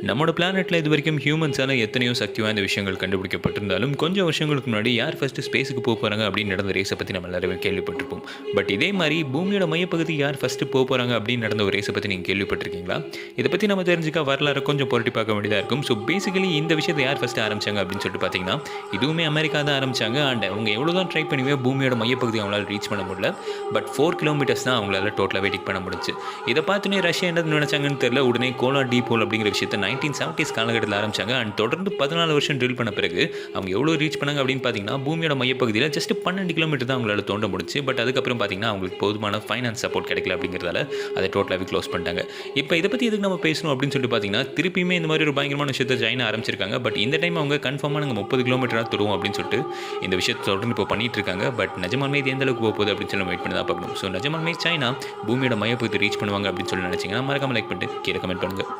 நம்மளோட பிளானெட்டில் இது வரைக்கும் ஹியூமன்ஸால் எத்தனையோ சக்தி வாய்ந்த விஷயங்கள் கண்டுபிடிக்கப்பட்டிருந்தாலும் கொஞ்சம் வருஷங்களுக்கு முன்னாடி யார் ஃபஸ்ட்டு ஸ்பேஸுக்கு போக போகிறாங்க அப்படின்னு நடந்த ரேஸை பற்றி நம்ம எல்லாருமே கேள்விப்பட்டிருப்போம். பட் இதே மாதிரி பூமியோட மையப்பகுதி யார் ஃபஸ்ட்டு போக போகிறாங்க அப்படின்னு நடந்த ஒரு ரேஸை பற்றி நீங்கள் கேள்விப்பட்டிருக்கீங்களா? இதை பற்றி நம்ம தெரிஞ்சுக்க வரலாறு கொஞ்சம் புரட்டி பார்க்க வேண்டியதாக இருக்கும். ஸோ பேசிக்கலி இந்த விஷயத்தை யார் ஃபஸ்ட்டு ஆரம்பிச்சாங்க அப்படின்னு சொல்லிட்டு பார்த்தீங்கன்னா இதுவுமே அமெரிக்கா தான் ஆரம்பிச்சாங்க. அண்ட் அவங்க எவ்வளோ தான் ட்ரை பண்ணுவே பூமியோட மையப்பகுதி அவங்களால ரீச் பண்ண முடியல. பட் 4 கிலோமீட்டர்ஸ் தான் அவங்களால டோட்டலாக வெயிட் பண்ண முடிஞ்சு. இதை பார்த்துனே ரஷ்யா என்ன நினைச்சாங்கன்னு தெரியல. உடனே கோலார் டீப் ஹோல் அப்படிங்கிற விஷயத்தை 1970s காலகட்டத்தில் ஆரம்பிச்சாங்க. அண்ட் தொடர்ந்து 14 வருஷம் ட்ரில் பண்ண பிறகு அவங்க எவ்வளோ ரீச் பண்ணாங்க அப்படின்னு பார்த்தீங்கன்னா பூமியோட மையப்பகுதியில் ஜஸ்ட் 12 கிலோமீட்டர் தான் அவங்களால தோண்ட முடிச்சு. பட் அதுக்கப்புறம் பார்த்தீங்கன்னா அவங்களுக்கு போதுமான ஃபைனான்ஸ் சப்போர்ட் கிடைக்கல அப்படிங்கிறதால அதை டோட்டலாகவே க்ளோஸ் பண்ணிட்டாங்க. இப்போ இதை பற்றி எதுக்கு நம்ம பேசணும் அப்படின்னு சொல்லிட்டு பார்த்தீங்கன்னா திருப்பியுமே இந்த மாதிரி ஒரு பயங்கரமான விஷயத்தை சைனா ஆரம்பிச்சிருக்காங்க. பட் இந்த டைம் அவங்க கன்ஃபார்மாக நாங்கள் 30 கிலோமீட்டராக தொடுவோம் அப்படின்னு சொல்லிட்டு இந்த விஷயத்தை தொடர்ந்து இப்போ பண்ணிட்டு இருக்காங்க. பட் நிஜமாலுமே இது எந்த அளவுக்கு போகுது அப்படின்னு சொல்லி வெயிட் பண்ணி தான் பார்க்கணும். ஸோ நிஜமாலுமே சைனா பூமியோட மையப்பகுதி ரீச் பண்ணுவாங்க அப்படின்னு சொல்லி நினச்சிங்கன்னா மறக்காம லைக் பண்ணிட்டு கீழே கமெண்ட் பண்ணுங்கள்.